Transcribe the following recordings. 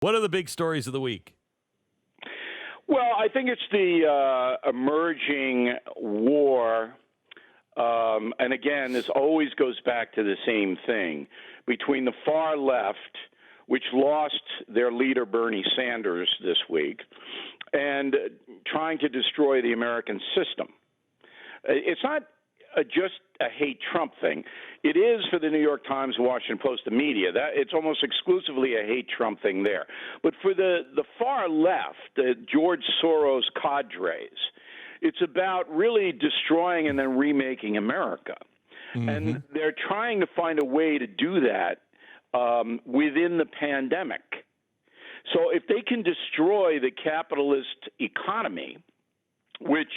What are the big stories of the week? Well, I think it's the emerging war, and again, this always goes back to the same thing, between the far left, which lost their leader, Bernie Sanders, this week, and trying to destroy the American system. It's not just a hate Trump thing. It is for the New York Times, Washington Post, the media. That it's almost exclusively a hate Trump thing there. But for the far left, the George Soros cadres, it's about really destroying and then remaking America. Mm-hmm. And they're trying to find a way to do that within the pandemic. So if they can destroy the capitalist economy, which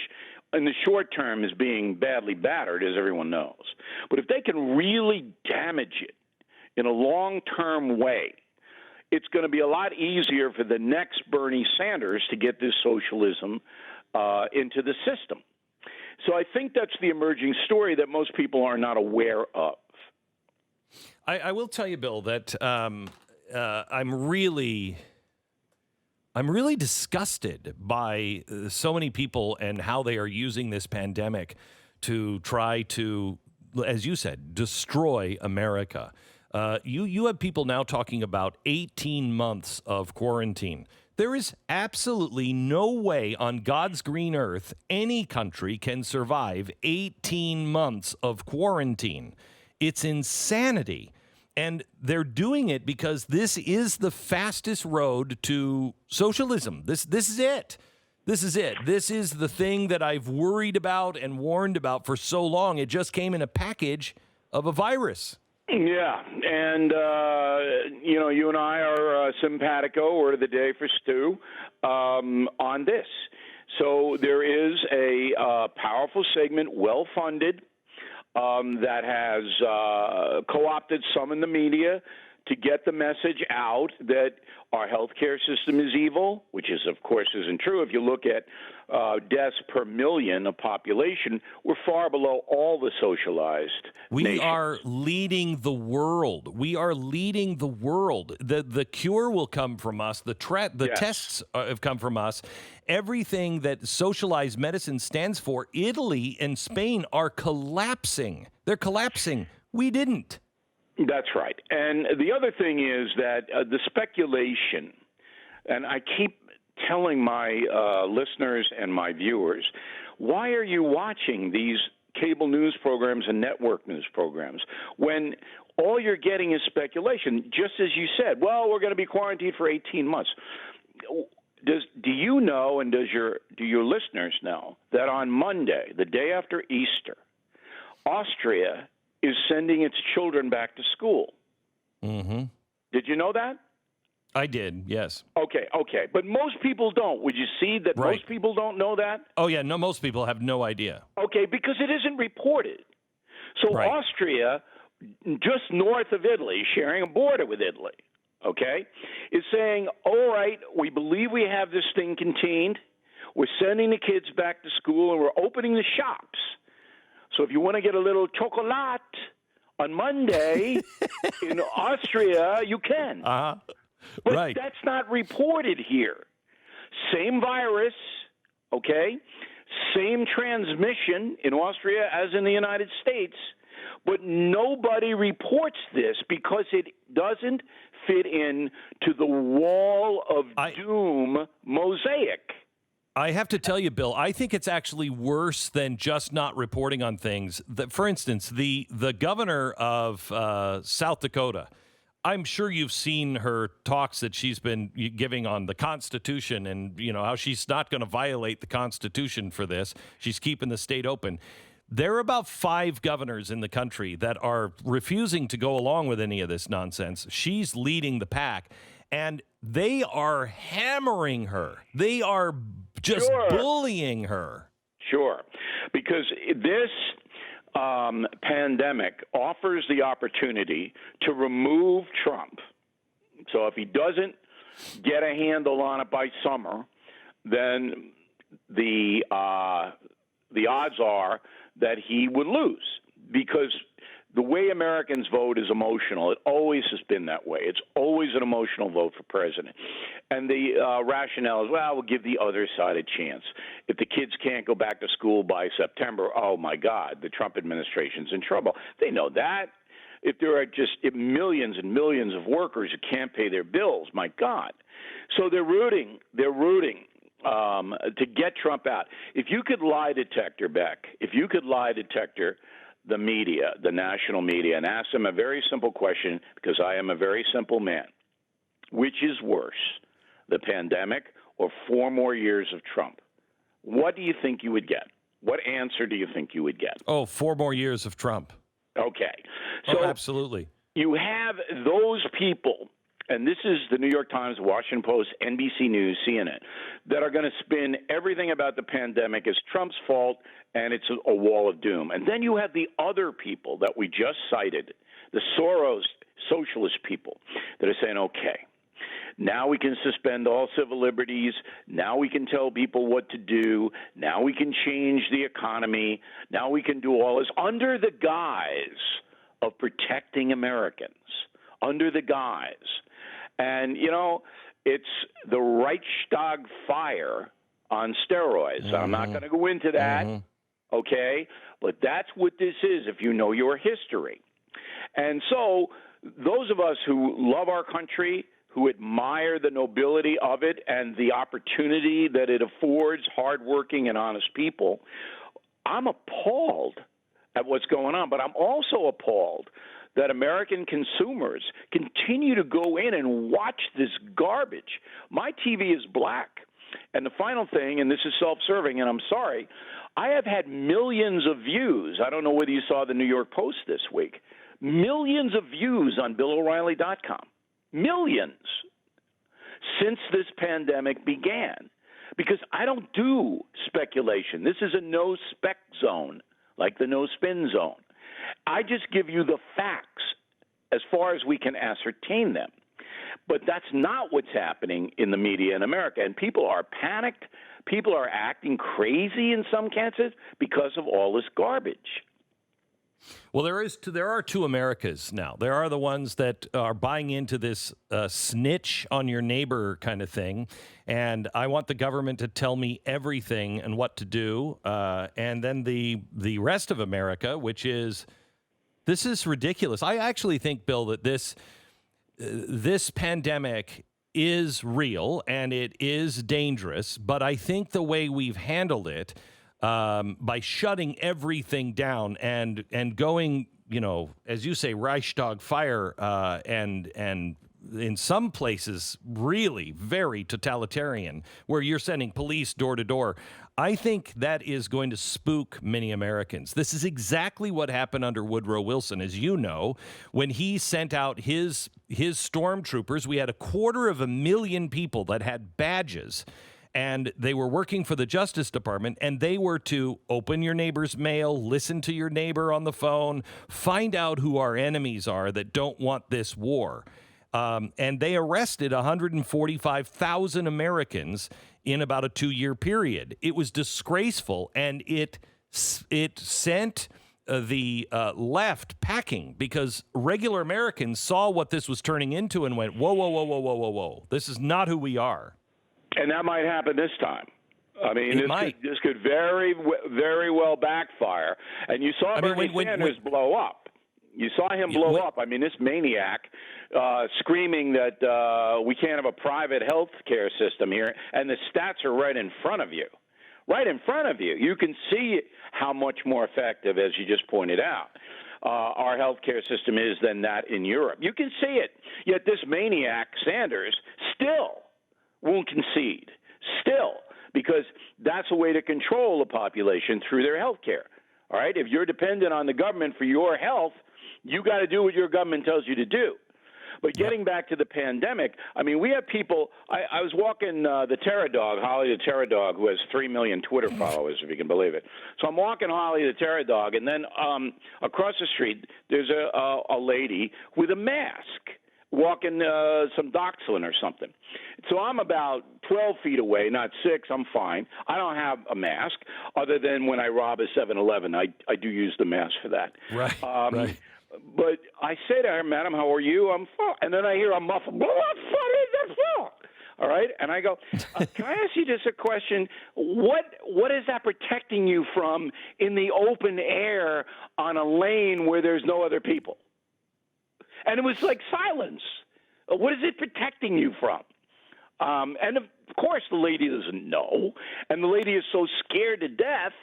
in the short term is being badly battered, as everyone knows. But if they can really damage it in a long-term way, it's going to be a lot easier for the next Bernie Sanders to get this socialism into the system. So I think that's the emerging story that most people are not aware of. I will tell you, Bill, that I'm really disgusted by so many people and how they are using this pandemic to try to, as you said, destroy America. You have people now talking about 18 months of quarantine. There is absolutely no way on God's green earth any country can survive 18 months of quarantine. It's insanity. And they're doing it because this is the fastest road to socialism. This is it. This is it. This is the thing that I've worried about and warned about for so long. It just came in a package of a virus. Yeah, and, you and I are simpatico, word of the day for Stu, on this. So there is a powerful segment, well-funded, that has co-opted some in the media to get the message out that our healthcare system is evil, which is, of course, isn't true. If you look at deaths per million of population, we're far below all the socialized nations. Are leading the world. We are leading the world. The cure will come from us. The yes. Tests have come from us. Everything that socialized medicine stands for, Italy and Spain are collapsing. They're collapsing. We didn't. That's right. And the other thing is that the speculation, and I keep telling my listeners and my viewers, why are you watching these cable news programs and network news programs when all you're getting is speculation, just as you said, well, we're going to be quarantined for 18 months. Do you know, and do your listeners know, that on Monday, the day after Easter, Austria is sending its children back to school? Mm-hmm. Did you know that? I did, yes. Okay. But most people don't. Would you see that right. Most people don't know that? Oh, yeah. No, most people have no idea. Okay, because it isn't reported. So right. Austria, just north of Italy, sharing a border with Italy, okay, is saying, all right, we believe we have this thing contained. We're sending the kids back to school, and we're opening the shops. So if you want to get a little chocolate on Monday in Austria, you can. Uh-huh. But right. That's not reported here. Same virus, okay? Same transmission in Austria as in the United States, but nobody reports this because it doesn't fit in to the wall of doom mosaic. I have to tell you, Bill, I think it's actually worse than just not reporting on things. For instance, the governor of South Dakota, I'm sure you've seen her talks that she's been giving on the Constitution and, how she's not going to violate the Constitution for this. She's keeping the state open. There are about 5 governors in the country that are refusing to go along with any of this nonsense. She's leading the pack, and they are hammering her. They are just bullying her. Sure, because this pandemic offers the opportunity to remove Trump. So if he doesn't get a handle on it by summer, then the odds are that he would lose, because the way Americans vote is emotional. It always has been that way. It's always an emotional vote for president. And the rationale is, well, we'll give the other side a chance. If the kids can't go back to school by September, oh, my God, the Trump administration's in trouble. They know that. If there are just millions and millions of workers who can't pay their bills, my God. So they're rooting to get Trump out. If you could lie detector, Beck, if you could lie detector the media, the national media, and ask them a very simple question, because I am a very simple man. Which is worse, the pandemic or 4 more years of Trump? What do you think you would get? What answer do you think you would get? Oh, 4 more years of Trump. Okay. So absolutely. You have those people, and this is the New York Times, Washington Post, NBC News, CNN, that are going to spin everything about the pandemic as Trump's fault and it's a wall of doom. And then you have the other people that we just cited, the Soros socialist people, that are saying, okay, now we can suspend all civil liberties. Now we can tell people what to do. Now we can change the economy. Now we can do all this under the guise of protecting Americans, under the guise. And, you know, it's the Reichstag fire on steroids. Mm-hmm. I'm not going to go into that, okay? But that's what this is if you know your history. And so those of us who love our country, who admire the nobility of it and the opportunity that it affords hardworking and honest people, I'm appalled at what's going on. But I'm also appalled that American consumers continue to go in and watch this garbage. My TV is black. And the final thing, and this is self-serving, and I'm sorry, I have had millions of views. I don't know whether you saw the New York Post this week. Millions of views on BillO'Reilly.com. Millions since this pandemic began, because I don't do speculation. This is a no-spec zone, like the no-spin zone. I just give you the facts as far as we can ascertain them. But that's not what's happening in the media in America. And people are panicked. People are acting crazy in some cases because of all this garbage. Well, there are 2 Americas now. There are the ones that are buying into this snitch on your neighbor kind of thing, and I want the government to tell me everything and what to do. And then the rest of America, which is, this is ridiculous. I actually think, Bill, that this pandemic is real and it is dangerous, but I think the way we've handled it, by shutting everything down and going, you know, as you say, Reichstag fire, and in some places really very totalitarian, where you're sending police door to door. I think that is going to spook many Americans. This is exactly what happened under Woodrow Wilson, as you know, when he sent out his stormtroopers. We had 250,000 people that had badges, and they were working for the Justice Department, and they were to open your neighbor's mail, listen to your neighbor on the phone, find out who our enemies are that don't want this war. And they arrested 145,000 Americans in about a 2-year period. It was disgraceful, and it sent the left packing, because regular Americans saw what this was turning into and went, whoa, whoa, whoa, whoa, whoa, whoa, whoa. This is not who we are. And that might happen this time. I mean, this could very, very well backfire. And you saw Bernie Sanders blow up. You saw him blow up. I mean, this maniac screaming that we can't have a private health care system here, and the stats are right in front of you. Right in front of you. You can see how much more effective, as you just pointed out, our health care system is than that in Europe. You can see it. Yet this maniac, Sanders, still won't concede, still, because that's a way to control the population through their health care. All right? If you're dependent on the government for your health, you got to do what your government tells you to do. But getting back to the pandemic, I mean, we have people. I was walking the Terror Dog, Holly the Terror Dog, who has 3 million Twitter followers, if you can believe it. So I'm walking Holly the Terror Dog, and then across the street, there's a lady with a mask walking some dachshund or something. So I'm about 12 feet away, not 6. I'm fine. I don't have a mask other than when I rob a 7-Eleven. I do use the mask for that. Right. But I say to her, "Madam, how are you? I'm fine." And then I hear a muffled, "What the fuck is that for?" All right, and I go, "Can I ask you just a question? What is that protecting you from in the open air on a lane where there's no other people?" And it was like silence. What is it protecting you from? And of course, the lady doesn't know, and the lady is so scared to death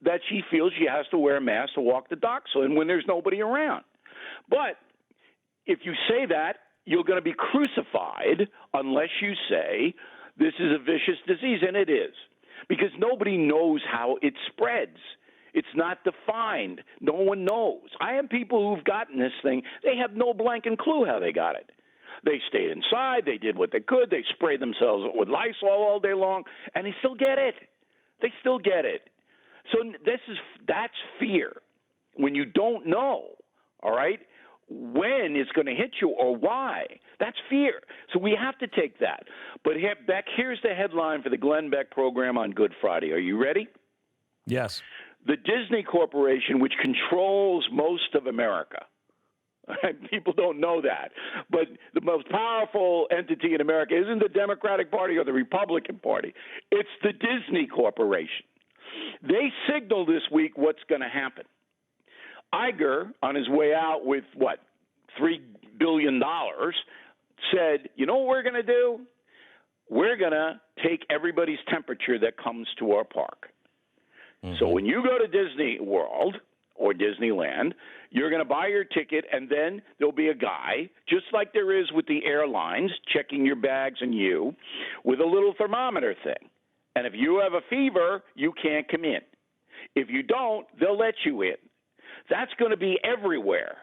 that she feels she has to wear a mask to walk the dock, so and when there's nobody around. But if you say that, you're going to be crucified unless you say this is a vicious disease, and it is, because nobody knows how it spreads. It's not defined. No one knows. I have people who've gotten this thing. They have no blanking clue how they got it. They stayed inside. They did what they could. They sprayed themselves with Lysol all day long, and they still get it. They still get it. So that's fear. When you don't know, all right, when it's going to hit you or why, that's fear. So we have to take that. But here, Beck, here's the headline for the Glenn Beck program on Good Friday. Are you ready? Yes. The Disney Corporation, which controls most of America. People don't know that. But the most powerful entity in America isn't the Democratic Party or the Republican Party. It's the Disney Corporation. They signaled this week what's going to happen. Iger, on his way out with, $3 billion, said, you know what we're going to do? We're going to take everybody's temperature that comes to our park. Mm-hmm. So when you go to Disney World or Disneyland, you're going to buy your ticket, and then there'll be a guy, just like there is with the airlines, checking your bags and you, with a little thermometer thing. And if you have a fever, you can't come in. If you don't, they'll let you in. That's going to be everywhere,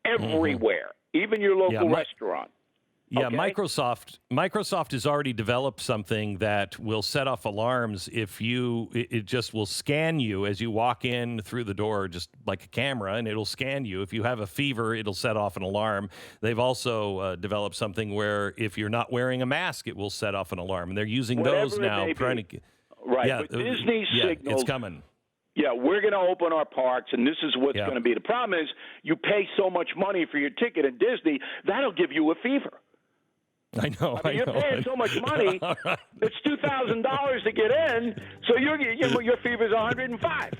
even your local restaurant. Yeah, okay? Microsoft has already developed something that will set off alarms if it just will scan you as you walk in through the door, just like a camera, and it'll scan you. If you have a fever, it'll set off an alarm. They've also developed something where if you're not wearing a mask, it will set off an alarm, and they're using those now. Right, yeah, but Disney signals. It's coming. Yeah, we're going to open our parks, and this is what's going to be. The problem is you pay so much money for your ticket at Disney, that'll give you a fever. I know. You're paying so much money, it's $2,000 to get in, so your fever's 105.